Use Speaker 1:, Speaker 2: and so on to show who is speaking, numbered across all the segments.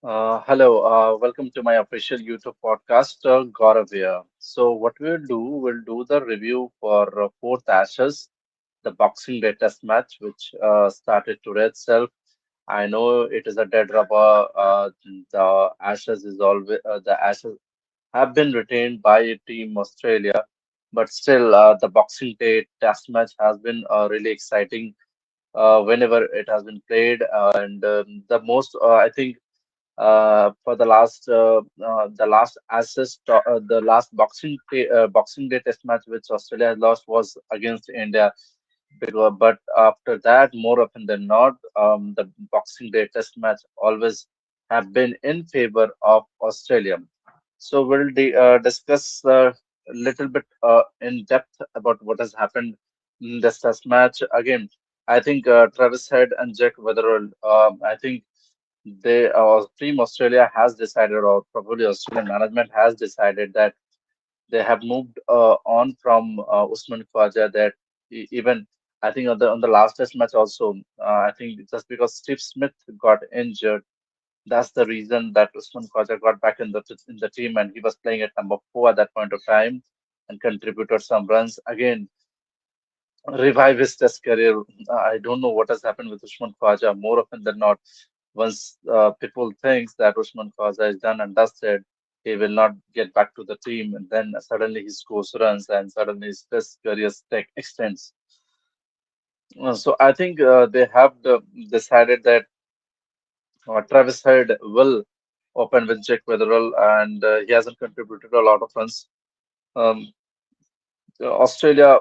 Speaker 1: Hello, welcome to my official YouTube podcast, Gaurav here. So, what we'll do the review for fourth Ashes, the Boxing Day Test match, which started today itself. I know it is a dead rubber. The Ashes have been retained by Team Australia, but still, the Boxing Day Test match has been really exciting whenever it has been played, and the most I think for the last the last Boxing Day Test match which Australia has lost was against India. But after that, more often than not, the Boxing Day Test match always have been in favor of Australia. So we'll discuss a little bit in depth about what has happened in this Test match. Again, I think Travis Head and Jack Weatherall. I think Team Australia has decided, or probably Australian management has decided that they have moved on from Usman Khawaja. That even I think on the last Test match also, I think just because Steve Smith got injured, that's the reason that Usman Khawaja got back in the team, and he was playing at number 4 at that point of time and contributed some runs. Again, revive his Test career. I don't know what has happened with Usman Khawaja. More often than not, once people thinks that Usman Khawaja is done and dusted, he will not get back to the team, and then suddenly he scores runs, and suddenly his Test career extends. So I think they have decided that Travis Head will open with Jack Weatherall, and he hasn't contributed a lot of runs. Um, Australia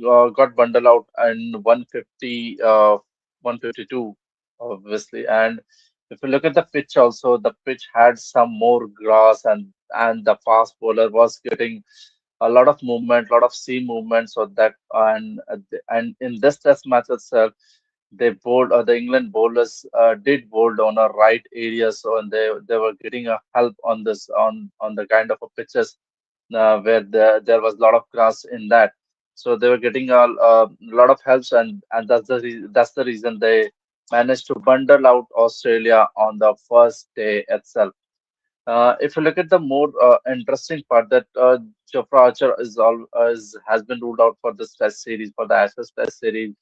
Speaker 1: got bundled out in 152, obviously. And if you look at the pitch also, the pitch had some more grass, and the fast bowler was getting a lot of movement, a lot of seam movement. So that and in this test match itself, the England bowlers did bowled on a right area, so and they were getting a help on this on the kind of a pitches where there was a lot of grass in that. So they were getting a lot of helps, and that's the reason they managed to bundle out Australia on the first day itself. If you look at the more interesting part, that Jofra Archer has been ruled out for this Test series, for the Ashes Test series.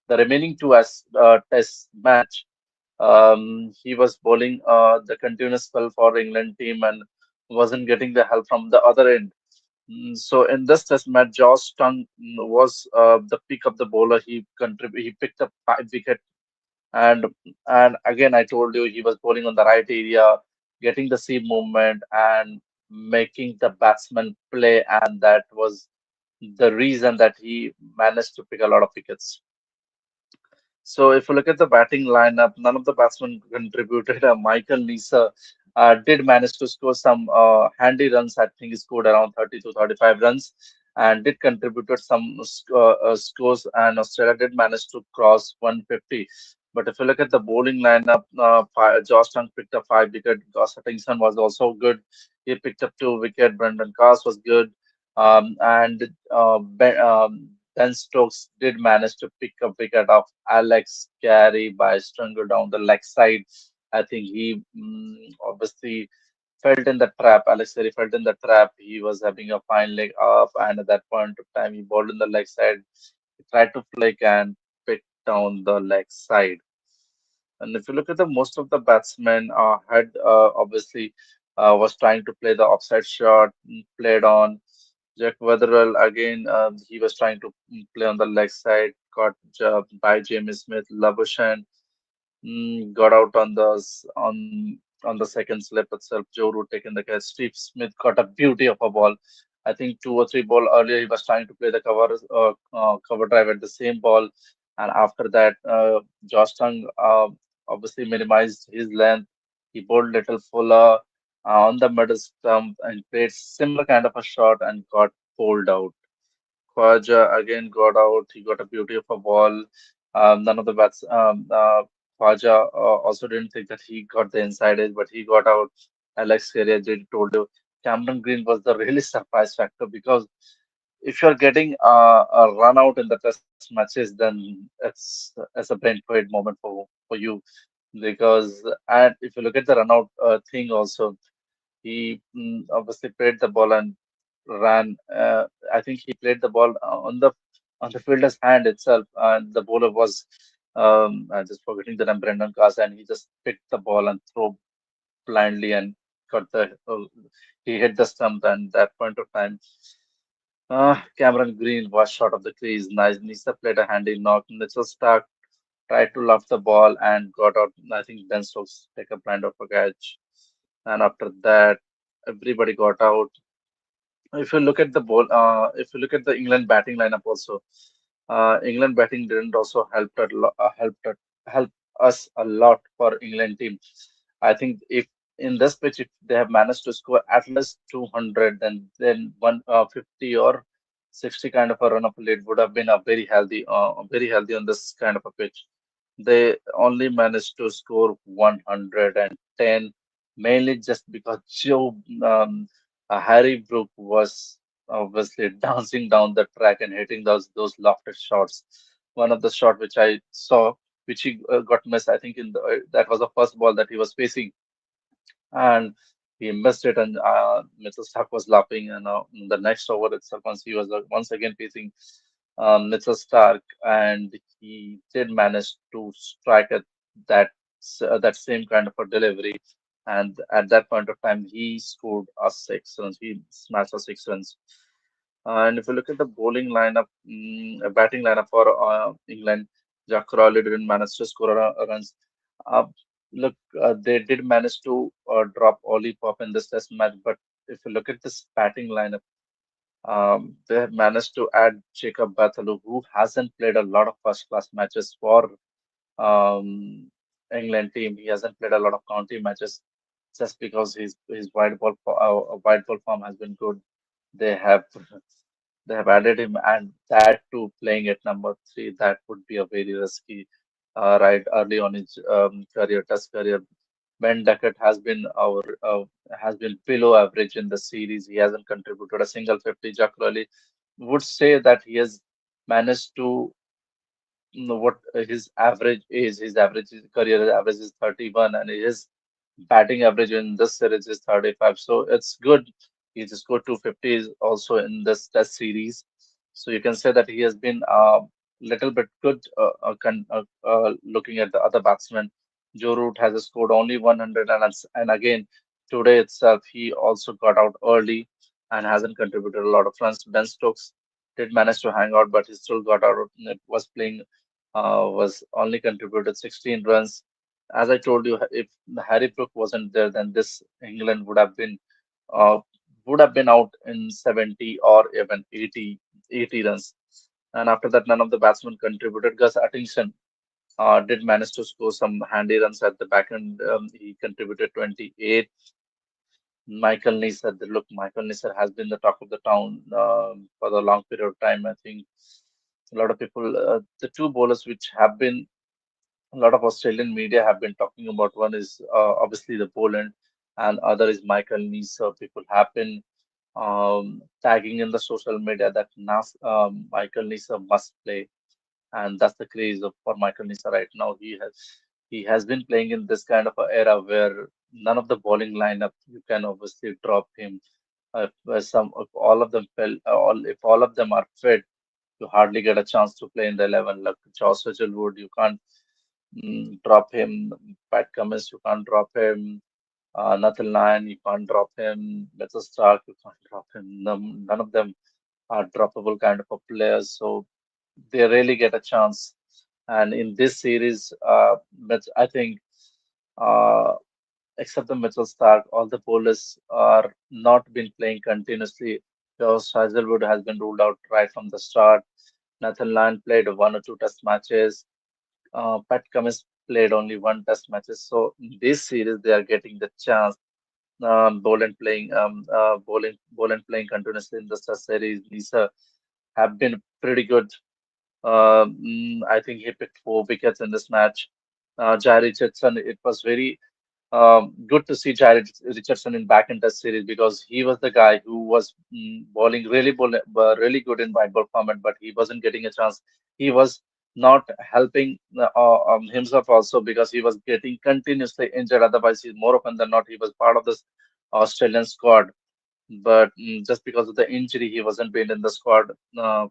Speaker 1: The remaining two as Test match, he was bowling the continuous spell for England team and wasn't getting the help from the other end. So in this Test match, Josh Tongue was the pick of the bowler. He picked up 5 wicket, and again I told you he was bowling on the right area, getting the seam movement and making the batsman play, and that was the reason that he managed to pick a lot of wickets. So if you look at the batting lineup, none of the batsmen contributed. Michael Neser did manage to score some handy runs. I think he scored around 30 to 35 runs and did contributed some scores. And Australia did manage to cross 150. But if you look at the bowling lineup, Josh Tongue picked up 5 wicket. Gus Hutchinson was also good. He picked up 2 wicket. Brendan Cars was good. And Ben Stokes did manage to pick a wicket off Alex Carey by Stringer down the leg side. I think he obviously felt in the trap. Alex Carey felt in the trap. He was having a fine leg up, and at that point of time, he bowled in the leg side. He tried to flick and pick down the leg side. And if you look at the most of the batsmen had obviously was trying to play the offside shot, played on. Jack Weatherall again, he was trying to play on the leg side, got by James Smith. Labuschagne got out on on the second slip itself. Joe Root taking the catch. Steve Smith got a beauty of a ball. I think 2 or 3 ball earlier he was trying to play the cover drive at the same ball, and after that, Josh Tongue obviously minimized his length. He bowled little fuller on the middle stump and played similar kind of a shot and got pulled out. Khwaja again got out. He got a beauty of a ball. None of the bats. Khwaja also didn't think that he got the inside edge, but he got out. Alex Carey, as I told you, Cameron Green was the really surprise factor, because if you're getting a run out in the test matches, then it's a brain fade moment for you. because and if you look at the run out thing also, he obviously played the ball and ran. I think he played the ball on the fielder's hand itself, and the bowler was I'm just forgetting the name, Brendan Cast, and he just picked the ball and threw blindly and got the he hit the stump. And that point of time, Cameron Green was short of the crease. Nice, Nisa played a handy knock. Mitchell Stark tried to loft the ball and got out. I think Ben Stokes take a blind of a catch, and after that, everybody got out. If you look at the ball, if you look at the England batting lineup also, England batting didn't also help us a lot for England team. I think if in this pitch, if they have managed to score at least 200, then 150 or 60 kind of a run of a lead would have been a very healthy on this kind of a pitch. They only managed to score 110, mainly just because Harry Brook was obviously dancing down the track and hitting those lofted shots. One of the shot which I saw, which he got missed, I think that was the first ball that he was facing, and he missed it, and Mitchell Stark was laughing. And in the next over itself, once he was once again facing Mitchell Stark, and he did manage to strike at that same kind of a delivery. And at that point of time, he scored us 6 runs. He smashed us 6 runs. And if you look at the bowling lineup, batting lineup for England, Jack Crowley didn't manage to score runs. Uh, Look, they did manage to drop Ollie Pop in this test match, but if you look at this batting lineup, they have managed to add Jacob Batalu, who hasn't played a lot of first-class matches for um, England team. He hasn't played a lot of county matches just because his white ball form has been good. They have they have added him, and that too playing at number three. That would be a very risky ride early on his test career. Ben Duckett has been below average in the series. He hasn't contributed a single 50. Jack Crowley would say that he has managed to know what his average is. His average career average is 31, and his batting average in this series is 35. So it's good. He just scored 250 also in this test series. So you can say that he has been a little bit good looking at the other batsmen. Joe Root has scored only 100, and again, today itself, he also got out early and hasn't contributed a lot of runs. Ben Stokes did manage to hang out, but he still got out. Was only contributed 16 runs. As I told you, if Harry Brook wasn't there, then this England uh, would have been out in 70 or even 80 runs. And after that, none of the batsmen contributed. Gus Atkinson did manage to score some handy runs at the back end. He contributed 28. Michael Neser, Michael Neser has been the talk of the town for the long period of time. I think a lot of people, the two bowlers which have been a lot of Australian media have been talking about. One is obviously the Poland, and other is Michael Neser. People have been tagging in the social media that Michael Neser must play, and that's the craze for Michael Nisa right now. He has been playing in this kind of a era where none of the bowling lineup you can obviously drop him. If all of them if all of them are fit, you hardly get a chance to play in the 11. Like Josh Hazlewood, you can't drop him. Pat Cummins, you can't drop him. Nathan Lyon, you can't drop him. Let's Stark, you can't drop him. None of them are droppable kind of a players. So they really get a chance. And in this series, I think, uh, except the Mitchell Stark, all the bowlers are not been playing continuously. Josh Hazelwood has been ruled out right from the start. Nathan Lyon played one or two test matches. Pat Cummins played only one test matches. So in this series, they are getting the chance. Bowling playing continuously in the test series. These have been pretty good. I think he picked 4 wickets in this match. Jai Richardson, it was very good to see Jai Richardson in back in Test series because he was the guy who was bowling really good in white ball format, but he wasn't getting a chance. He was not helping himself also because he was getting continuously injured. Otherwise, he's more often than not, he was part of this Australian squad. But just because of the injury, he wasn't been in the squad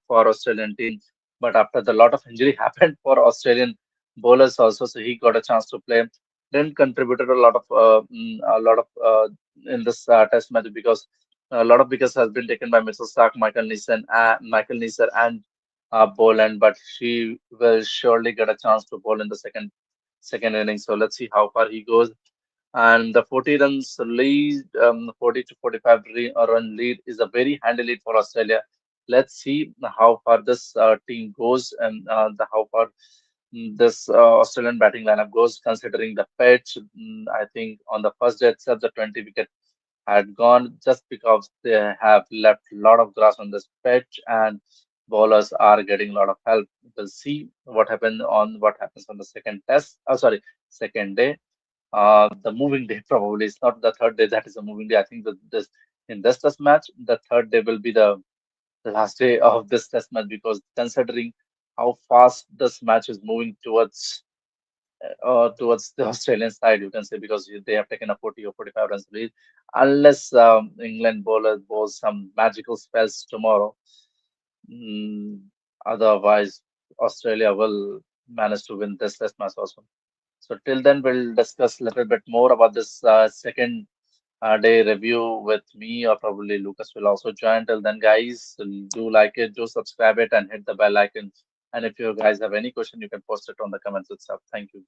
Speaker 1: for Australian team. But after the lot of injury happened for Australian bowlers also, so he got a chance to play. Then contributed a lot of in this test match because a lot of wickets has been taken by Mitchell Stark, Michael Neser, and Boland. But she will surely get a chance to bowl in the second inning. So let's see how far he goes. And the 40 runs lead, 40 to 45 run lead is a very handy lead for Australia. Let's see how far this team goes and how far this Australian batting lineup goes, considering the pitch. I think on the first day itself, the 20 wicket had gone just because they have left a lot of grass on this pitch and bowlers are getting a lot of help. We'll see what happens on the second test. Oh, sorry, second day. The moving day probably is not the third day. That is a moving day. I think that this in this test match, the third day will be the last day of this test match because considering how fast this match is moving towards the Australian side, you can say because they have taken a 40 or 45 runs lead. Unless England bowler bowls some magical spells tomorrow, mm, otherwise Australia will manage to win this test match also. So till then, we'll discuss a little bit more about this second day review with me, or probably Lucas will also join. Till then, guys, do like it, do subscribe it, and hit the bell icon. And if you guys have any question, you can post it on the comments itself. Thank you.